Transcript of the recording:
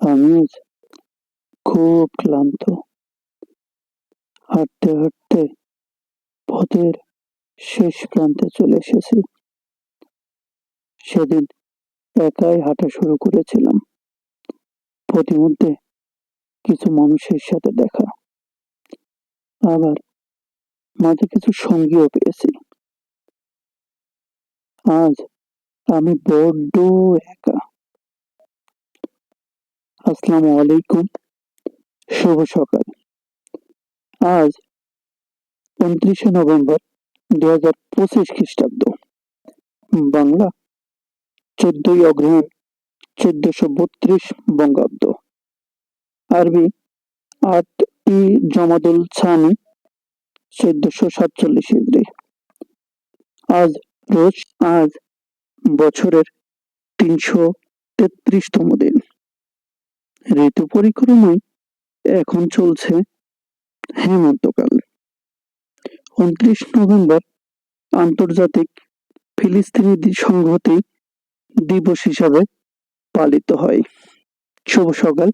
আমি আজ খুব ক্লান্ত। হাঁটতে হাঁটতে পথের শেষ প্রান্তে চলে এসেছি। সেদিন একাই হাঁটা শুরু করেছিলাম। পথিমধ্যে কিছু মানুষের সাথে দেখা, আবার মাঝে কিছু সঙ্গীও পেয়েছি। আজ আমি বড্ড একা। আসসালামু আলাইকুম, শুভ সকাল। আজ 29শে নভেম্বর 2025 খ্রিস্টাব্দ, বাংলা 14ই অগ্রহায়ণ 1432 বঙ্গাব্দ, আরবি 8ই জমাদুল ছানি 1447 হিজরি। আজ রোজ আজ বছরের 333তম দিন। ঋতু পরিক্রমায় এখন চলছে হেমন্তকাল। 29 নভেম্বর আন্তর্জাতিক ফিলিস্তিনি সংহতি দিবস হিসাবে পালিত হয়। শুভ সকাল।